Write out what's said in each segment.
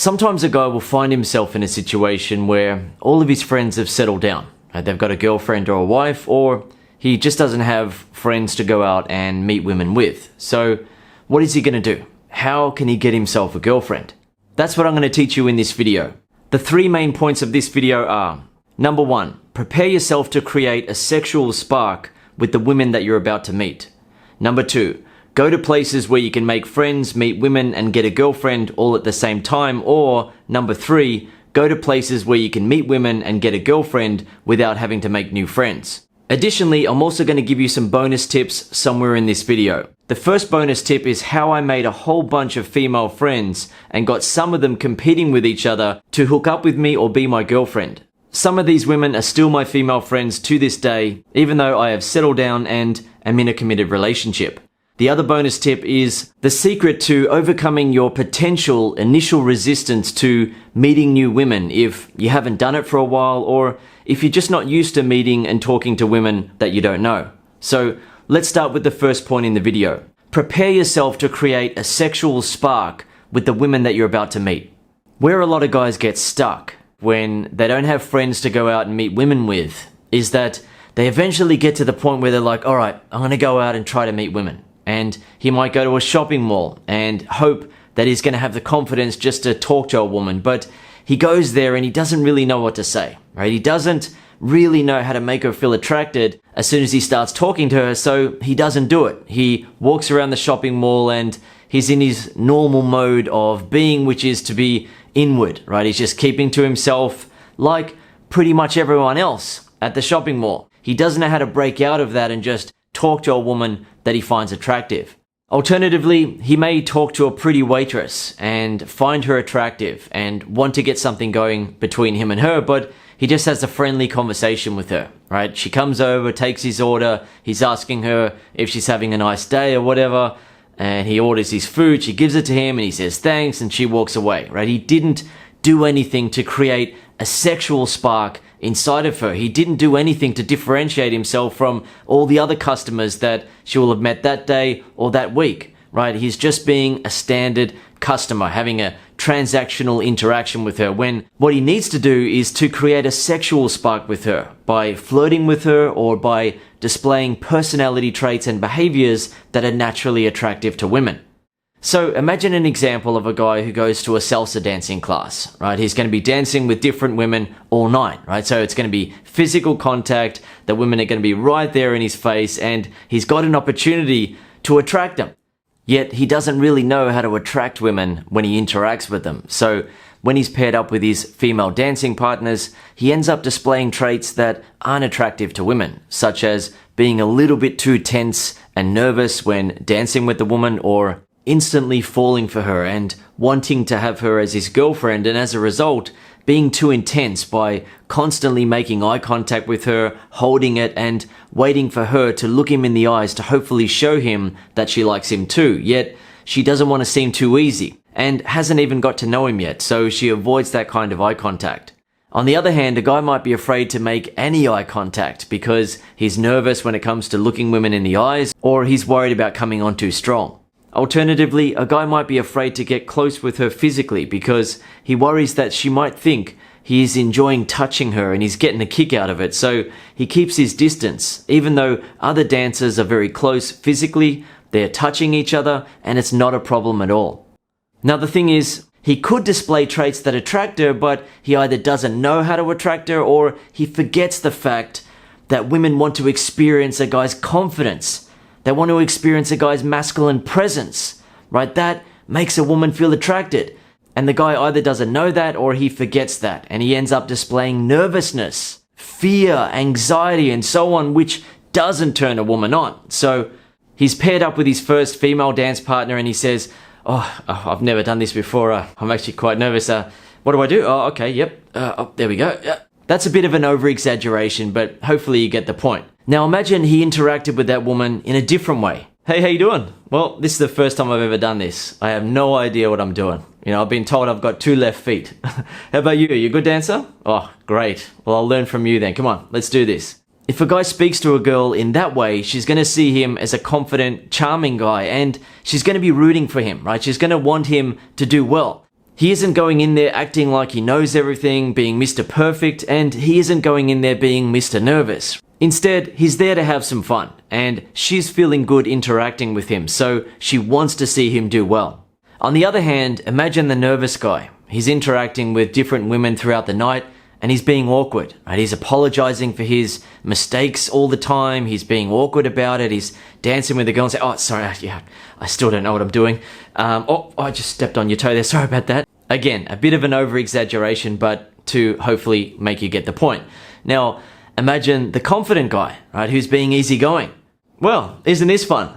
Sometimes a guy will find himself in a situation where all of his friends have settled down. They've got a girlfriend or a wife, or he just doesn't have friends to go out and meet women with. So what is he going to do? How can he get himself a girlfriend? That's what I'm going to teach you in this video. The 3 main points of this video are: number 1, prepare yourself to create a sexual spark with the women that you're about to meet. Number 2, go to places where you can make friends, meet women, and get a girlfriend all at the same time. Or number 3, go to places where you can meet women and get a girlfriend without having to make new friends. Additionally, I'm also going to give you some bonus tips somewhere in this video. The first bonus tip is how I made a whole bunch of female friends and got some of them competing with each other to hook up with me or be my girlfriend. Some of these women are still my female friends to this day, even though I have settled down and am in a committed relationship. The other bonus tip is the secret to overcoming your potential initial resistance to meeting new women if you haven't done it for a while, or if you're just not used to meeting and talking to women that you don't know. So let's start with the first point in the video. Prepare yourself to create a sexual spark with the women that you're about to meet. Where a lot of guys get stuck when they don't have friends to go out and meet women with is that they eventually get to the point where they're like, all right, I'm going to go out and try to meet women. And he might go to a shopping mall and hope that he's going to have the confidence just to talk to a woman. But he goes there and he doesn't really know what to say, right? He doesn't really know how to make her feel attracted as soon as he starts talking to her, so he doesn't do it. He walks around the shopping mall and he's in his normal mode of being, which is to be inward, right? He's just keeping to himself like pretty much everyone else at the shopping mall. He doesn't know how to break out of that and just talk to a woman that he finds attractive. Alternatively, he may talk to a pretty waitress and find her attractive and want to get something going between him and her, but he just has a friendly conversation with her, right? She comes over, takes his order, he's asking her if she's having a nice day or whatever, and he orders his food, she gives it to him and he says thanks and she walks away, right? He didn't do anything to create a sexual spark inside of her. He didn't do anything to differentiate himself from all the other customers that she will have met that day or that week, right? He's just being a standard customer, having a transactional interaction with her, when what he needs to do is to create a sexual spark with her by flirting with her or by displaying personality traits and behaviors that are naturally attractive to women. So imagine an example of a guy who goes to a salsa dancing class, right? He's going to be dancing with different women all night, right? So it's going to be physical contact. The women are going to be right there in his face and he's got an opportunity to attract them. Yet he doesn't really know how to attract women when he interacts with them. So when he's paired up with his female dancing partners, he ends up displaying traits that aren't attractive to women, such as being a little bit too tense and nervous when dancing with the woman, or instantly falling for her and wanting to have her as his girlfriend, and as a result, being too intense by constantly making eye contact with her, holding it, and waiting for her to look him in the eyes to hopefully show him that she likes him too. Yet, she doesn't want to seem too easy, and hasn't even got to know him yet, so she avoids that kind of eye contact. On the other hand, a guy might be afraid to make any eye contact because he's nervous when it comes to looking women in the eyes, or he's worried about coming on too strong. Alternatively, a guy might be afraid to get close with her physically because he worries that she might think he is enjoying touching her and he's getting a kick out of it, so he keeps his distance. Even though other dancers are very close physically, they're touching each other and it's not a problem at all. Now the thing is, he could display traits that attract her, but he either doesn't know how to attract her or he forgets the fact that women want to experience a guy's confidence. They want to experience a guy's masculine presence, right? That makes a woman feel attracted. And the guy either doesn't know that or he forgets that. And he ends up displaying nervousness, fear, anxiety, and so on, which doesn't turn a woman on. So he's paired up with his first female dance partner and he says, I've never done this before. I'm actually quite nervous. What do I do? Oh, okay, yep. There we go. Yeah. That's a bit of an over-exaggeration, but hopefully you get the point. Now imagine he interacted with that woman in a different way. Hey, how you doing? Well, this is the first time I've ever done this. I have no idea what I'm doing. I've been told I've got 2 left feet. How about you? Are you a good dancer? Oh, great. Well, I'll learn from you then. Come on, let's do this. If a guy speaks to a girl in that way, she's going to see him as a confident, charming guy, and she's going to be rooting for him, right? She's going to want him to do well. He isn't going in there acting like he knows everything, being Mr. Perfect, and he isn't going in there being Mr. Nervous. Instead, he's there to have some fun, and she's feeling good interacting with him, so she wants to see him do well. On the other hand, imagine the nervous guy. He's interacting with different women throughout the night, and he's being awkward, right? He's apologizing for his mistakes all the time. He's being awkward about it. He's dancing with the girl and saying, "Oh, sorry, yeah, I still don't know what I'm doing. I just stepped on your toe there. Sorry about that." Again, a bit of an over-exaggeration, but to hopefully make you get the point. Now, imagine the confident guy, right, who's being easygoing. Well, isn't this fun?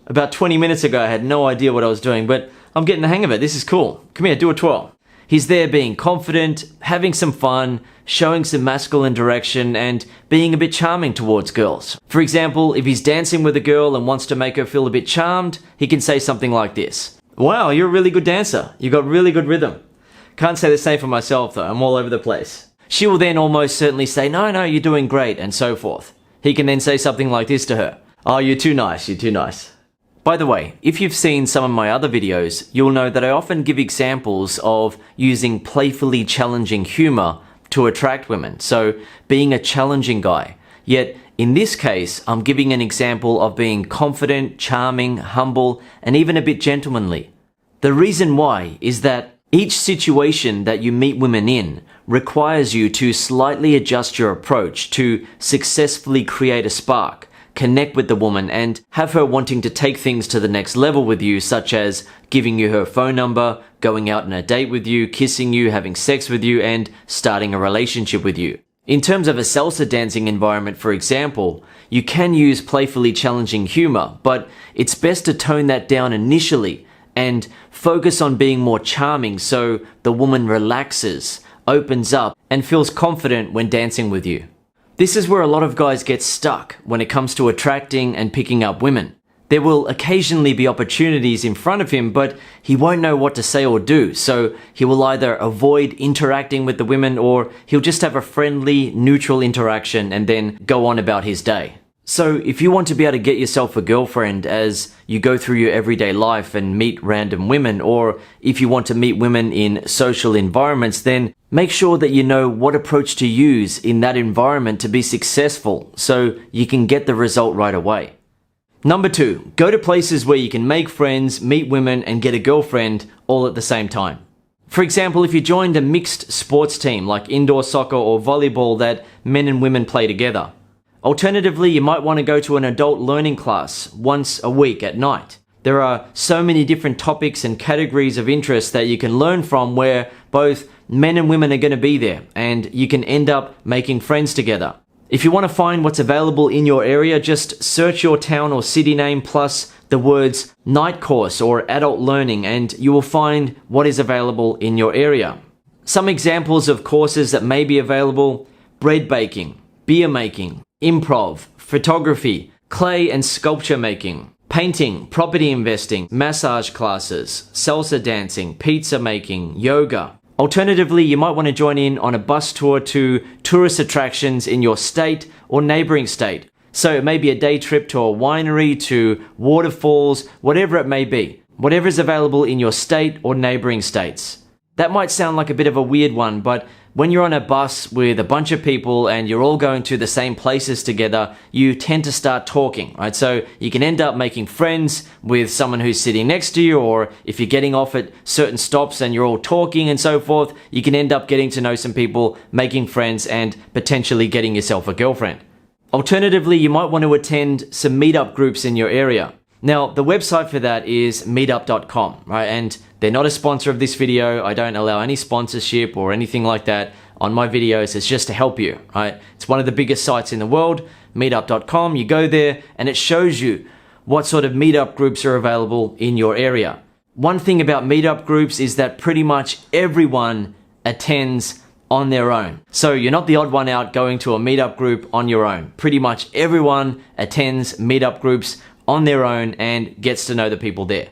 About 20 minutes ago, I had no idea what I was doing, but I'm getting the hang of it. This is cool. Come here, do a twirl. He's there being confident, having some fun, showing some masculine direction, and being a bit charming towards girls. For example, if he's dancing with a girl and wants to make her feel a bit charmed, he can say something like this: "Wow, you're a really good dancer. You got really good rhythm." Can't say the same for myself though, I'm all over the place. She will then almost certainly say, "No, you're doing great," and so forth. He can then say something like this to her: "Oh, you're too nice, you're too nice." By the way, if you've seen some of my other videos, you'll know that I often give examples of using playfully challenging humor to attract women, so being a challenging guy. Yet, in this case, I'm giving an example of being confident, charming, humble, and even a bit gentlemanly. The reason why is that each situation that you meet women in requires you to slightly adjust your approach to successfully create a spark, connect with the woman, and have her wanting to take things to the next level with you, such as giving you her phone number, going out on a date with you, kissing you, having sex with you, and starting a relationship with you. In terms of a salsa dancing environment, for example, you can use playfully challenging humor, but it's best to tone that down initially and focus on being more charming so the woman relaxes, opens up, and feels confident when dancing with you. This is where a lot of guys get stuck when it comes to attracting and picking up women. There will occasionally be opportunities in front of him, but he won't know what to say or do, so he will either avoid interacting with the women or he'll just have a friendly, neutral interaction and then go on about his day. So if you want to be able to get yourself a girlfriend as you go through your everyday life and meet random women, or if you want to meet women in social environments, then make sure that you know what approach to use in that environment to be successful so you can get the result right away. Number 2, go to places where you can make friends, meet women, and get a girlfriend all at the same time. For example, if you joined a mixed sports team like indoor soccer or volleyball that men and women play together. Alternatively, you might want to go to an adult learning class once a week at night. There are so many different topics and categories of interest that you can learn from where both men and women are going to be there, and you can end up making friends together. If you want to find what's available in your area, just search your town or city name plus the words night course or adult learning and you will find what is available in your area. Some examples of courses that may be available: bread baking, beer making, improv, photography, clay and sculpture making, painting, property investing, massage classes, salsa dancing, pizza making, yoga. Alternatively, you might want to join in on a bus tour to tourist attractions in your state or neighboring state. So it may be a day trip to a winery, to waterfalls, whatever it may be. Whatever is available in your state or neighboring states. That might sound like a bit of a weird one, but when you're on a bus with a bunch of people and you're all going to the same places together, you tend to start talking, right? So you can end up making friends with someone who's sitting next to you, or if you're getting off at certain stops and you're all talking and so forth, you can end up getting to know some people, making friends, and potentially getting yourself a girlfriend. Alternatively, you might want to attend some meetup groups in your area. Now, the website for that is meetup.com, right? And they're not a sponsor of this video. I don't allow any sponsorship or anything like that on my videos. It's just to help you, right? It's one of the biggest sites in the world, meetup.com. You go there and it shows you what sort of meetup groups are available in your area. One thing about meetup groups is that pretty much everyone attends on their own. So you're not the odd one out going to a meetup group on your own. Pretty much everyone attends meetup groups on their own and gets to know the people there.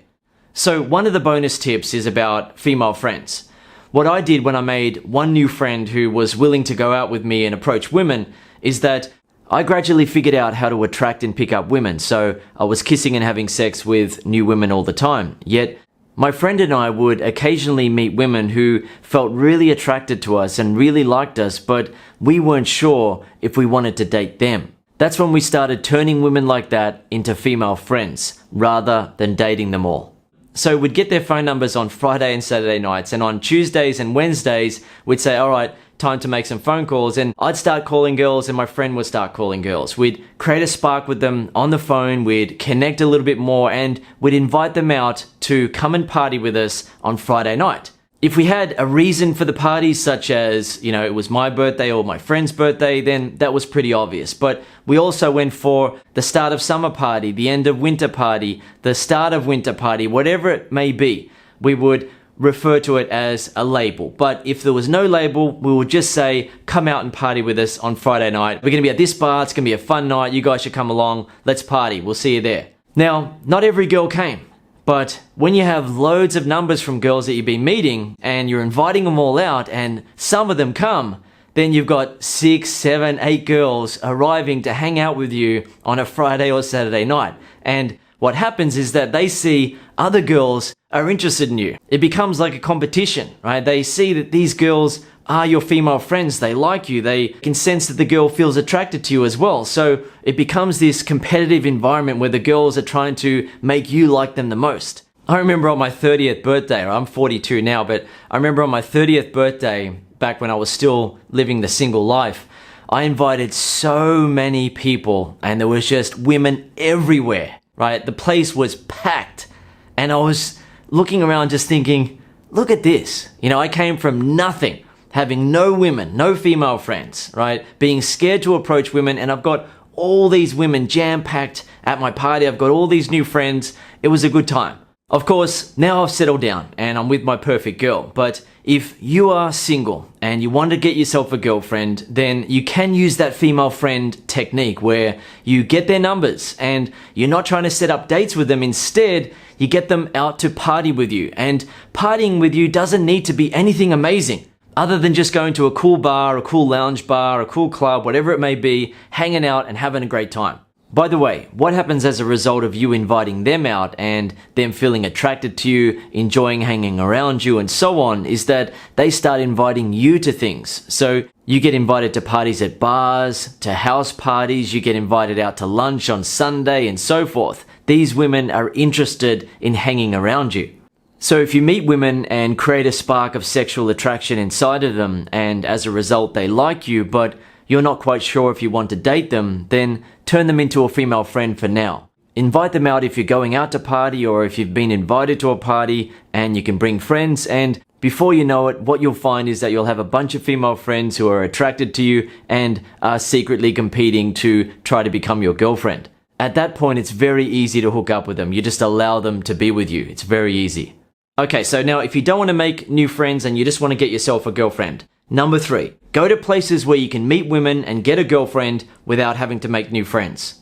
So one of the bonus tips is about female friends. What I did when I made one new friend who was willing to go out with me and approach women is that I gradually figured out how to attract and pick up women. So I was kissing and having sex with new women all the time. Yet My friend and I would occasionally meet women who felt really attracted to us and really liked us, but we weren't sure if we wanted to date them. That's when we started turning women like that into female friends, rather than dating them all. So we'd get their phone numbers on Friday and Saturday nights, and on Tuesdays and Wednesdays, we'd say, all right, time to make some phone calls, and I'd start calling girls and my friend would start calling girls. We'd create a spark with them on the phone, we'd connect a little bit more, and we'd invite them out to come and party with us on Friday night. If we had a reason for the party, such as, it was my birthday or my friend's birthday, then that was pretty obvious. But we also went for the start of summer party, the end of winter party, the start of winter party, whatever it may be. We would refer to it as a label. But if there was no label, we would just say, come out and party with us on Friday night. We're going to be at this bar. It's going to be a fun night. You guys should come along. Let's party. We'll see you there. Now, not every girl came. But when you have loads of numbers from girls that you've been meeting and you're inviting them all out and some of them come, then you've got 6, 7, 8 girls arriving to hang out with you on a Friday or Saturday night. And what happens is that they see other girls are interested in you. It becomes like a competition, right? They see that these girls are your female friends. They like you. They can sense that the girl feels attracted to you as well. So it becomes this competitive environment where the girls are trying to make you like them the most. I remember on my 30th birthday, or I'm 42 now, but I remember on my 30th birthday, back when I was still living the single life, I invited so many people and there was just women everywhere, right? The place was packed and I was looking around just thinking, look at this. I came from nothing, having no women, no female friends, right? Being scared to approach women, and I've got all these women jam-packed at my party. I've got all these new friends. It was a good time. Of course, now I've settled down and I'm with my perfect girl. But if you are single and you want to get yourself a girlfriend, then you can use that female friend technique where you get their numbers and you're not trying to set up dates with them. Instead, you get them out to party with you. And partying with you doesn't need to be anything amazing, other than just going to a cool bar, a cool lounge bar, a cool club, whatever it may be, hanging out and having a great time. By the way, what happens as a result of you inviting them out and them feeling attracted to you, enjoying hanging around you and so on, is that they start inviting you to things. So you get invited to parties at bars, to house parties, you get invited out to lunch on Sunday and so forth. These women are interested in hanging around you. So if you meet women and create a spark of sexual attraction inside of them, and as a result they like you, but you're not quite sure if you want to date them, then turn them into a female friend for now. Invite them out if you're going out to party or if you've been invited to a party, and you can bring friends, and before you know it, what you'll find is that you'll have a bunch of female friends who are attracted to you and are secretly competing to try to become your girlfriend. At that point, it's very easy to hook up with them. You just allow them to be with you. It's very easy. Okay, so now if you don't want to make new friends and you just want to get yourself a girlfriend, number 3, go to places where you can meet women and get a girlfriend without having to make new friends.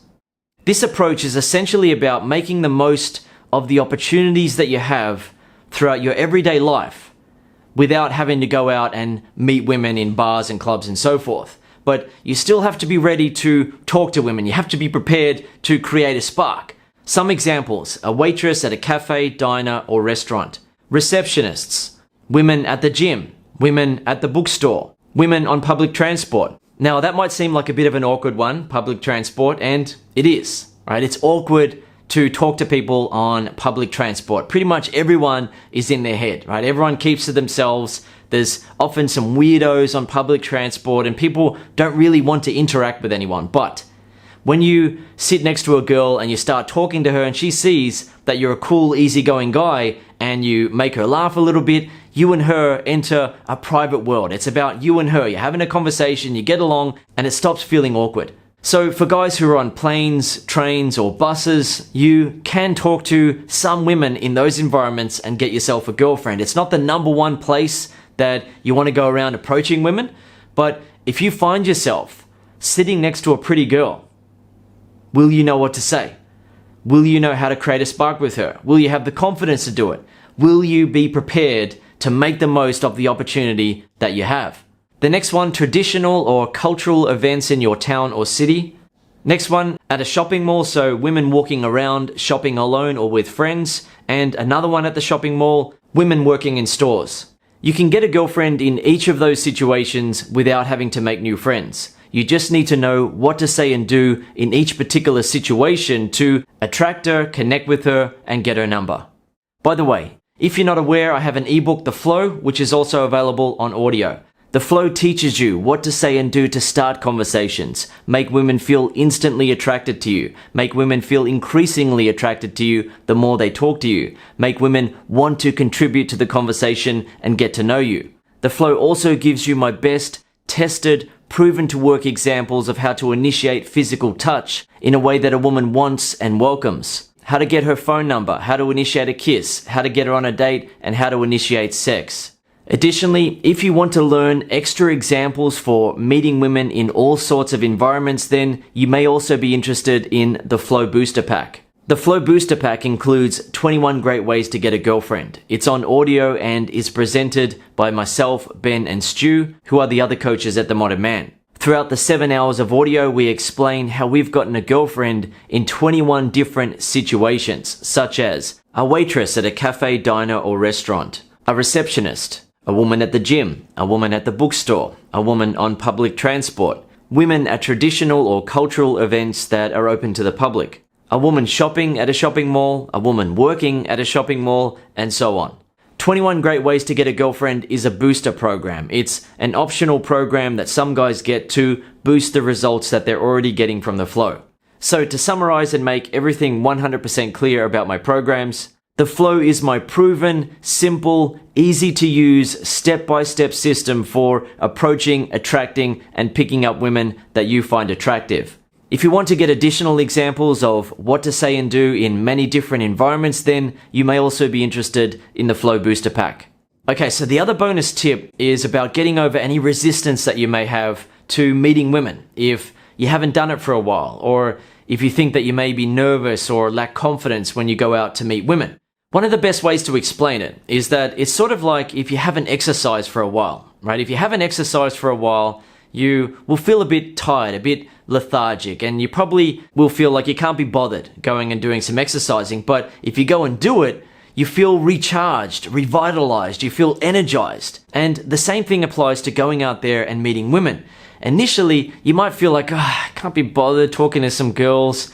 This approach is essentially about making the most of the opportunities that you have throughout your everyday life without having to go out and meet women in bars and clubs and so forth. But you still have to be ready to talk to women. You have to be prepared to create a spark. Some examples: a waitress at a cafe, diner, or restaurant. Receptionists, women at the gym, women at the bookstore, women on public transport. Now that might seem like a bit of an awkward one, public transport, and it is, right? It's awkward to talk to people on public transport. Pretty much everyone is in their head, right? Everyone keeps to themselves. There's often some weirdos on public transport and people don't really want to interact with anyone. But when you sit next to a girl and you start talking to her and she sees that you're a cool, easygoing guy and you make her laugh a little bit, you and her enter a private world. It's about you and her. You're having a conversation, you get along, and it stops feeling awkward. So for guys who are on planes, trains, or buses, you can talk to some women in those environments and get yourself a girlfriend. It's not the number one place that you want to go around approaching women, but if you find yourself sitting next to a pretty girl, will you know what to say? Will you know how to create a spark with her? Will you have the confidence to do it? Will you be prepared to make the most of the opportunity that you have? The next one, traditional or cultural events in your town or city. Next one, at a shopping mall, so women walking around shopping alone or with friends. and another one at the shopping mall, women working in stores. You can get a girlfriend in each of those situations without having to make new friends. You just need to know what to say and do in each particular situation to attract her, connect with her, and get her number. By the way, if you're not aware, I have an ebook, The Flow, which is also available on audio. The Flow teaches you what to say and do to start conversations, make women feel instantly attracted to you, make women feel increasingly attracted to you the more they talk to you, make women want to contribute to the conversation and get to know you. The Flow also gives you my best, tested, proven to work examples of how to initiate physical touch in a way that a woman wants and welcomes. How to get her phone number, how to initiate a kiss, how to get her on a date, and how to initiate sex. Additionally, if you want to learn extra examples for meeting women in all sorts of environments, then you may also be interested in the Flow Booster Pack. The Flow Booster Pack includes 21 great ways to get a girlfriend. It's on audio and is presented by myself, Ben, and Stu, who are the other coaches at The Modern Man. Throughout the 7 hours of audio, we explain how we've gotten a girlfriend in 21 different situations, such as a waitress at a cafe, diner, or restaurant, a receptionist, a woman at the gym, a woman at the bookstore, a woman on public transport, women at traditional or cultural events that are open to the public, a woman shopping at a shopping mall, a woman working at a shopping mall, and so on. 21 Great Ways to Get a Girlfriend is a booster program. It's an optional program that some guys get to boost the results that they're already getting from the flow. So to summarize and make everything 100% clear about my programs, the Flow is my proven, simple, easy to use, step-by-step system for approaching, attracting, and picking up women that you find attractive. If you want to get additional examples of what to say and do in many different environments, then you may also be interested in the Flow Booster Pack. Okay, so the other bonus tip is about getting over any resistance that you may have to meeting women if you haven't done it for a while, or if you think that you may be nervous or lack confidence when you go out to meet women. One of the best ways to explain it is that it's sort of like if you haven't exercised for a while, right? If you haven't exercised for a while, you will feel a bit tired, a bit lethargic, and you probably will feel like you can't be bothered going and doing some exercising. But if you go and do it, you feel recharged, revitalized, you feel energized. And the same thing applies to going out there and meeting women. Initially, you might feel like, I can't be bothered talking to some girls.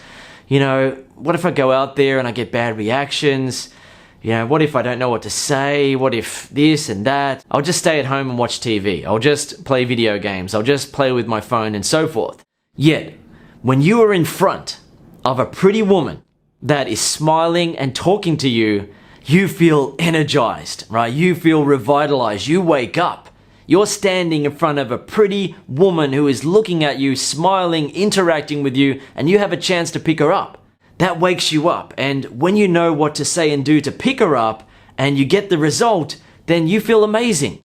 You know, what if I go out there and I get bad reactions? You know, what if I don't know what to say? What if this and that? I'll just stay at home and watch TV. I'll just play video games. I'll just play with my phone and so forth. Yet, when you are in front of a pretty woman that is smiling and talking to you, you feel energized, right? You feel revitalized. You wake up. You're standing in front of a pretty woman who is looking at you, smiling, interacting with you, and you have a chance to pick her up. That wakes you up, and when you know what to say and do to pick her up, and you get the result, then you feel amazing.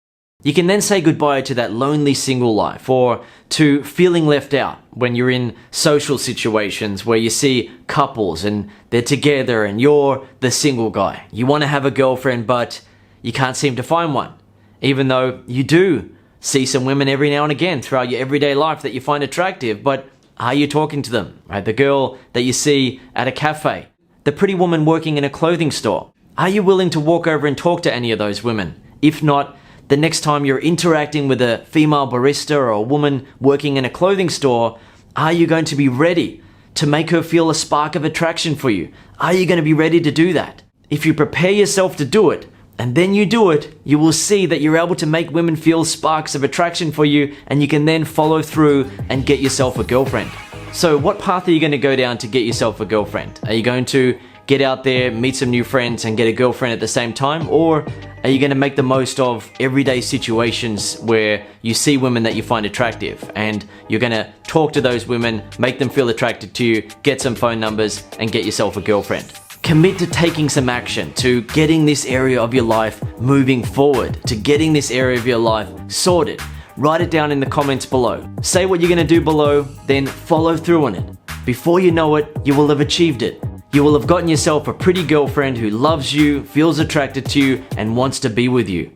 You can then say goodbye to that lonely single life, or to feeling left out when you're in social situations where you see couples and they're together and you're the single guy. You want to have a girlfriend, but you can't seem to find one, even though you do see some women every now and again throughout your everyday life that you find attractive, but are you talking to them, right? The girl that you see at a cafe, the pretty woman working in a clothing store. Are you willing to walk over and talk to any of those women? If not, the next time you're interacting with a female barista or a woman working in a clothing store, are you going to be ready to make her feel a spark of attraction for you? Are you going to be ready to do that? If you prepare yourself to do it, and then you do it, you will see that you're able to make women feel sparks of attraction for you, and you can then follow through and get yourself a girlfriend. So what path are you going to go down to get yourself a girlfriend? Are you going to get out there, meet some new friends, and get a girlfriend at the same time? Or are you going to make the most of everyday situations where you see women that you find attractive, and you're going to talk to those women, make them feel attracted to you, get some phone numbers, and get yourself a girlfriend? Commit to taking some action, to getting this area of your life moving forward, to getting this area of your life sorted. Write it down in the comments below. Say what you're going to do below, then follow through on it. Before you know it, you will have achieved it. You will have gotten yourself a pretty girlfriend who loves you, feels attracted to you, and wants to be with you.